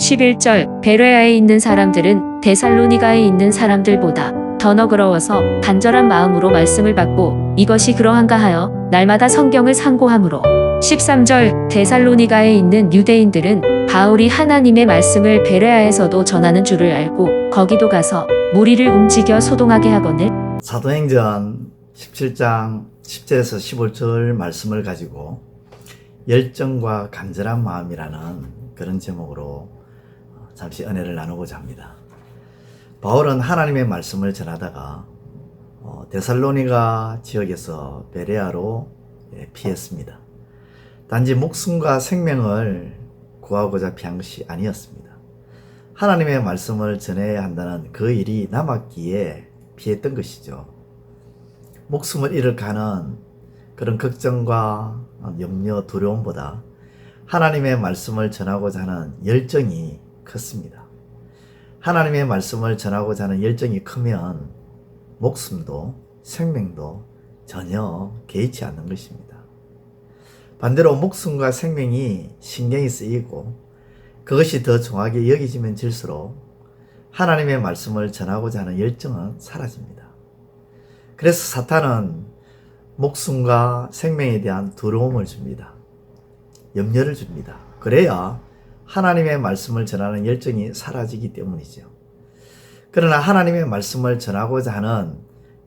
11절 베레아에 있는 사람들은 데살로니가에 있는 사람들보다 더 너그러워서 간절한 마음으로 말씀을 받고 이것이 그러한가 하여 날마다 성경을 상고하므로 13절 데살로니가에 있는 유대인들은 바울이 하나님의 말씀을 베레아에서도 전하는 줄을 알고 거기도 가서 무리를 움직여 소동하게 하거늘. 사도행전 17장 10절에서 15절 말씀을 가지고 열정과 간절한 마음이라는 그런 제목으로 잠시 은혜를 나누고자 합니다. 바울은 하나님의 말씀을 전하다가 데살로니가 지역에서 베레아로 피했습니다. 단지 목숨과 생명을 구하고자 피한 것이 아니었습니다. 하나님의 말씀을 전해야 한다는 그 일이 남았기에 피했던 것이죠. 목숨을 잃을까 하는 그런 걱정과 염려, 두려움보다 하나님의 말씀을 전하고자 하는 열정이 컸습니다. 하나님의 말씀을 전하고자 하는 열정이 크면 목숨도 생명도 전혀 개의치 않는 것입니다. 반대로 목숨과 생명이 신경이 쓰이고 그것이 더 중하게 여기지면 질수록 하나님의 말씀을 전하고자 하는 열정은 사라집니다. 그래서 사탄은 목숨과 생명에 대한 두려움을 줍니다. 염려를 줍니다. 그래야 하나님의 말씀을 전하는 열정이 사라지기 때문이죠. 그러나 하나님의 말씀을 전하고자 하는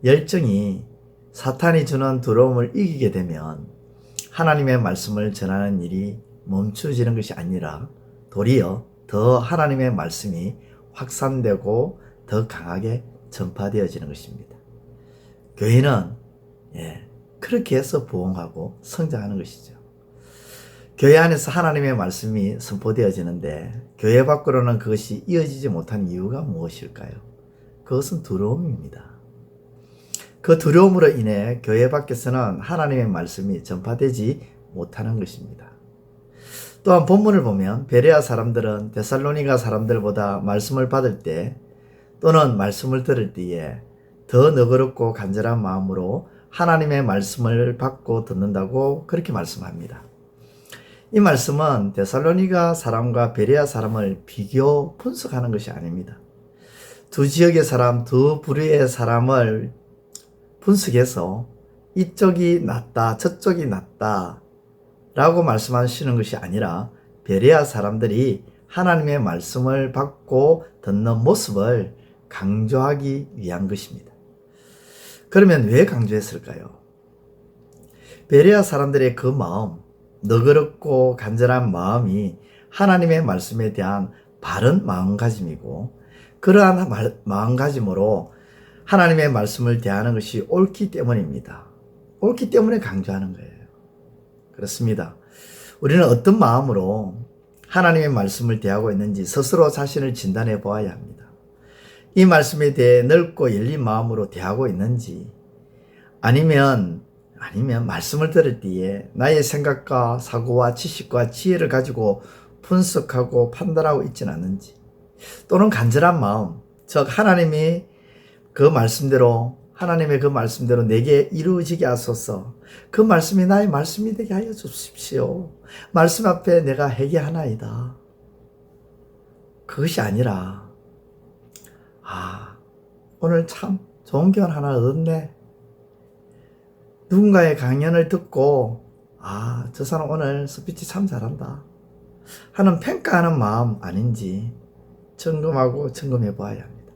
열정이 사탄이 주는 두려움을 이기게 되면 하나님의 말씀을 전하는 일이 멈춰지는 것이 아니라 도리어 더 하나님의 말씀이 확산되고 더 강하게 전파되어지는 것입니다. 교회는 그렇게 해서 부흥하고 성장하는 것이죠. 교회 안에서 하나님의 말씀이 선포되어지는데 교회 밖으로는 그것이 이어지지 못한 이유가 무엇일까요? 그것은 두려움입니다. 그 두려움으로 인해 교회 밖에서는 하나님의 말씀이 전파되지 못하는 것입니다. 또한 본문을 보면 베레아 사람들은 데살로니가 사람들보다 말씀을 받을 때 또는 말씀을 들을 때에 더 너그럽고 간절한 마음으로 하나님의 말씀을 받고 듣는다고 그렇게 말씀합니다. 이 말씀은 데살로니가 사람과 베레아 사람을 비교 분석하는 것이 아닙니다. 두 지역의 사람, 두 부류의 사람을 분석해서 이쪽이 낫다, 저쪽이 낫다 라고 말씀하시는 것이 아니라 베레아 사람들이 하나님의 말씀을 받고 듣는 모습을 강조하기 위한 것입니다. 그러면 왜 강조했을까요? 베레아 사람들의 그 마음, 너그럽고 간절한 마음이 하나님의 말씀에 대한 바른 마음가짐이고 그러한 마음가짐으로 하나님의 말씀을 대하는 것이 옳기 때문입니다. 옳기 때문에 강조하는 거예요. 그렇습니다. 우리는 어떤 마음으로 하나님의 말씀을 대하고 있는지 스스로 자신을 진단해 보아야 합니다. 이 말씀에 대해 넓고 열린 마음으로 대하고 있는지 아니면 말씀을 들을 때에 나의 생각과 사고와 지식과 지혜를 가지고 분석하고 판단하고 있지는 않는지 또는 간절한 마음, 즉 하나님의 그 말씀대로 내게 이루어지게 하소서. 그 말씀이 나의 말씀이 되게 하여 주십시오. 말씀 앞에 내가 회개하나이다. 그것이 아니라 오늘 참 좋은 교훈 하나 얻었네. 누군가의 강연을 듣고 저 사람 오늘 스피치 참 잘한다 하는 평가하는 마음 아닌지 점검해 보아야 합니다.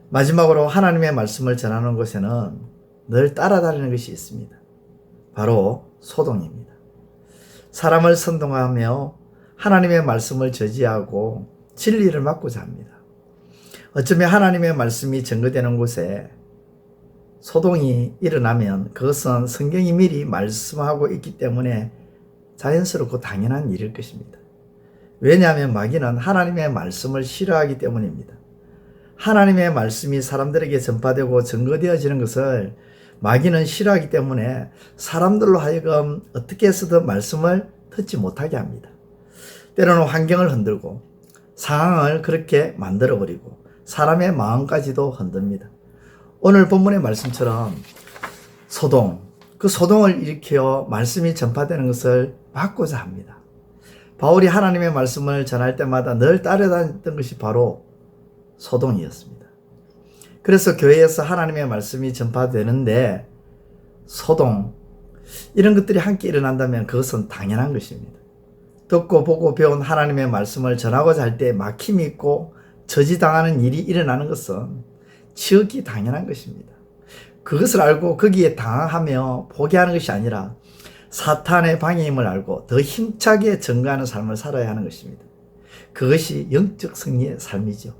마지막으로 하나님의 말씀을 전하는 곳에는 늘 따라다니는 것이 있습니다. 바로 소동입니다. 사람을 선동하며 하나님의 말씀을 저지하고 진리를 막고자 합니다. 어쩌면 하나님의 말씀이 전거되는 곳에 소동이 일어나면 그것은 성경이 미리 말씀하고 있기 때문에 자연스럽고 당연한 일일 것입니다. 왜냐하면 마귀는 하나님의 말씀을 싫어하기 때문입니다. 하나님의 말씀이 사람들에게 전파되고 전거되어지는 것을 마귀는 싫어하기 때문에 사람들로 하여금 어떻게 해서든 말씀을 듣지 못하게 합니다. 때로는 환경을 흔들고 상황을 그렇게 만들어버리고 사람의 마음까지도 흔듭니다. 오늘 본문의 말씀처럼 그 소동을 일으켜 말씀이 전파되는 것을 막고자 합니다. 바울이 하나님의 말씀을 전할 때마다 늘 따라다녔던 것이 바로 소동이었습니다. 그래서 교회에서 하나님의 말씀이 전파되는데 소동, 이런 것들이 함께 일어난다면 그것은 당연한 것입니다. 듣고 보고 배운 하나님의 말씀을 전하고자 할 때 막힘이 있고 저지당하는 일이 일어나는 것은 지극히 당연한 것입니다. 그것을 알고 거기에 당하며 포기하는 것이 아니라 사탄의 방해임을 알고 더 힘차게 증거하는 삶을 살아야 하는 것입니다. 그것이 영적 승리의 삶이죠.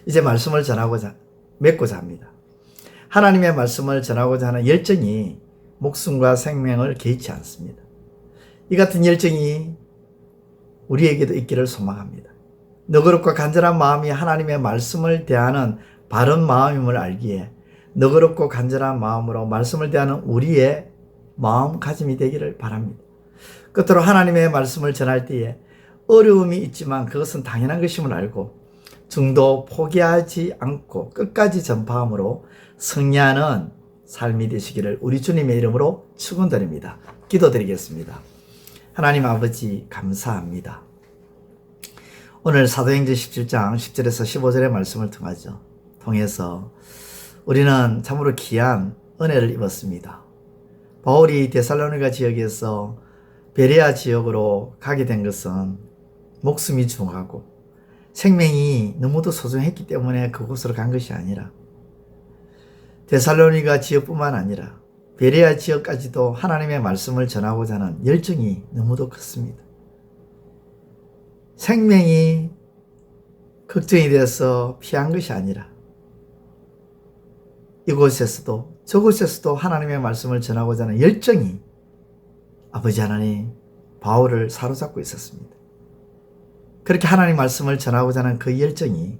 이제 말씀을 전하고자 맺고자 합니다. 하나님의 말씀을 전하고자 하는 열정이 목숨과 생명을 개의치 않습니다. 이 같은 열정이 우리에게도 있기를 소망합니다. 너그럽고 간절한 마음이 하나님의 말씀을 대하는 바른 마음임을 알기에 너그럽고 간절한 마음으로 말씀을 대하는 우리의 마음가짐이 되기를 바랍니다. 끝으로 하나님의 말씀을 전할 때에 어려움이 있지만 그것은 당연한 것임을 알고 중도 포기하지 않고 끝까지 전파함으로 승리하는 삶이 되시기를 우리 주님의 이름으로 축원드립니다. 기도드리겠습니다. 하나님 아버지 감사합니다. 오늘 사도행전 17장 10절에서 15절의 말씀을 통해서 우리는 참으로 귀한 은혜를 입었습니다. 바울이 데살로니가 지역에서 베레아 지역으로 가게 된 것은 목숨이 중하고 생명이 너무도 소중했기 때문에 그곳으로 간 것이 아니라 데살로니가 지역뿐만 아니라 베레아 지역까지도 하나님의 말씀을 전하고자 하는 열정이 너무도 컸습니다. 생명이 걱정이 돼서 피한 것이 아니라 이곳에서도 저곳에서도 하나님의 말씀을 전하고자 하는 열정이 아버지 하나님 바울을 사로잡고 있었습니다. 그렇게 하나님 말씀을 전하고자 하는 그 열정이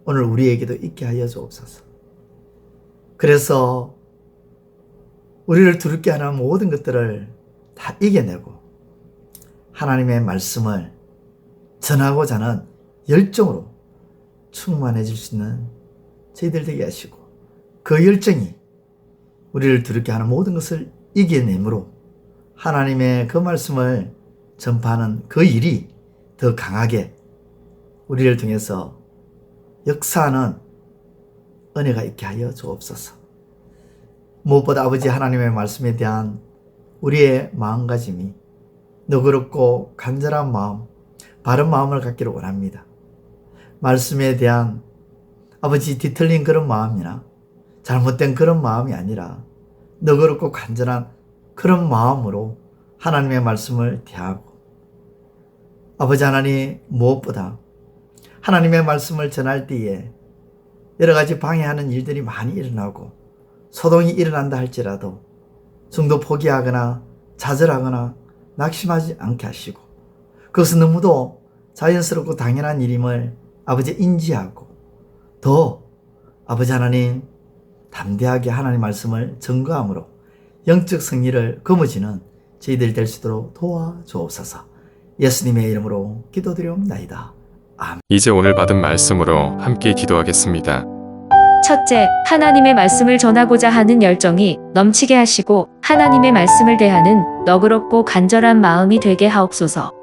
오늘 우리에게도 있게 하여 주옵소서. 그래서 우리를 두렵게 하는 모든 것들을 다 이겨내고 하나님의 말씀을 전하고자 하는 열정으로 충만해질 수 있는 저희들 되게 하시고 그 열정이 우리를 두렵게 하는 모든 것을 이겨내므로 하나님의 그 말씀을 전파하는 그 일이 더 강하게 우리를 통해서 역사하는 은혜가 있게 하여 주옵소서. 무엇보다 아버지 하나님의 말씀에 대한 우리의 마음가짐이 너그럽고 간절한 마음, 바른 마음을 갖기를 원합니다. 말씀에 대한 아버지 뒤틀린 그런 마음이나 잘못된 그런 마음이 아니라 너그럽고 간절한 그런 마음으로 하나님의 말씀을 대하고 아버지 하나님 무엇보다 하나님의 말씀을 전할 때에 여러 가지 방해하는 일들이 많이 일어나고 소동이 일어난다 할지라도 중도 포기하거나 좌절하거나 낙심하지 않게 하시고 그것은 너무도 자연스럽고 당연한 일임을 아버지 인지하고 더 아버지 하나님 담대하게 하나님 말씀을 증거함으로 영적 승리를 거머쥐는 저희들 될 수 있도록 도와주옵소서. 예수님의 이름으로 기도드리옵나이다. 아멘. 이제 오늘 받은 말씀으로 함께 기도하겠습니다. 첫째, 하나님의 말씀을 전하고자 하는 열정이 넘치게 하시고 하나님의 말씀을 대하는 너그럽고 간절한 마음이 되게 하옵소서.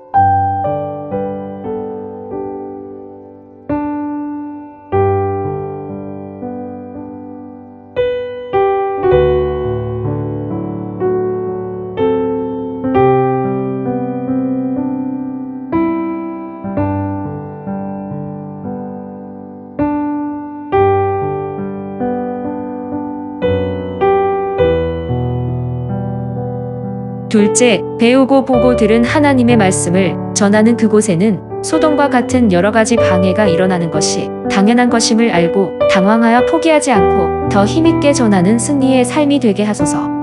둘째, 배우고 보고 들은 하나님의 말씀을 전하는 그곳에는 소돔과 같은 여러 가지 방해가 일어나는 것이 당연한 것임을 알고 당황하여 포기하지 않고 더 힘있게 전하는 승리의 삶이 되게 하소서.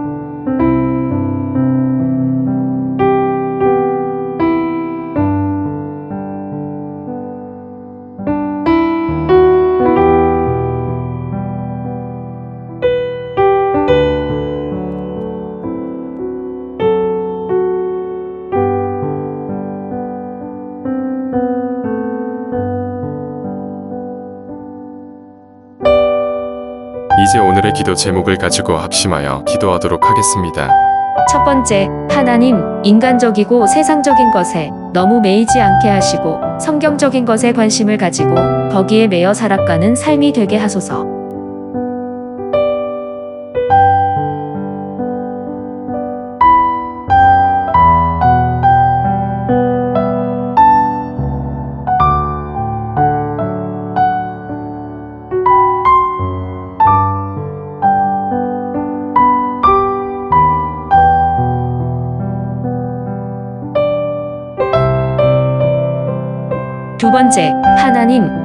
이제 오늘의 기도 제목을 가지고 합심하여 기도하도록 하겠습니다. 첫 번째, 하나님, 인간적이고 세상적인 것에 너무 매이지 않게 하시고 성경적인 것에 관심을 가지고 거기에 매여 살아가는 삶이 되게 하소서. 두 번째,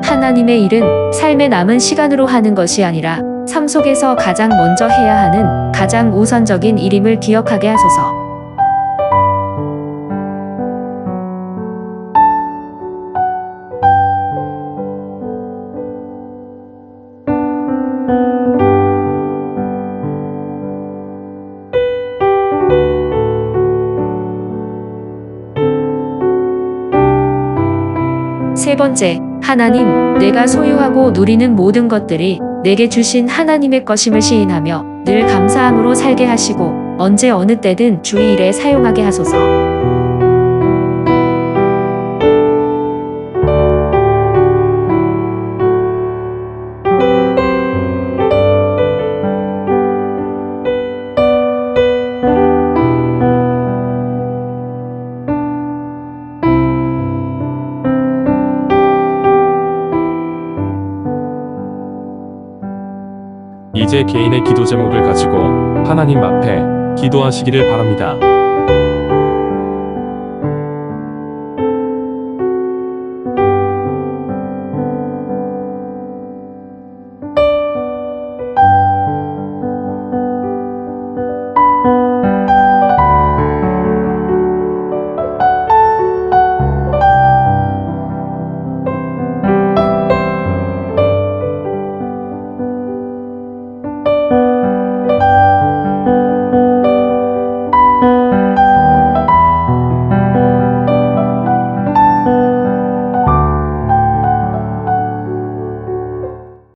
하나님의 일은 삶의 남은 시간으로 하는 것이 아니라 삶 속에서 가장 먼저 해야 하는 가장 우선적인 일임을 기억하게 하소서. 세 번째, 내가 소유하고 누리는 모든 것들이 내게 주신 하나님의 것임을 시인하며 늘 감사함으로 살게 하시고 언제 어느 때든 주의 일에 사용하게 하소서. 이제 개인의 기도 제목을 가지고 하나님 앞에 기도하시기를 바랍니다.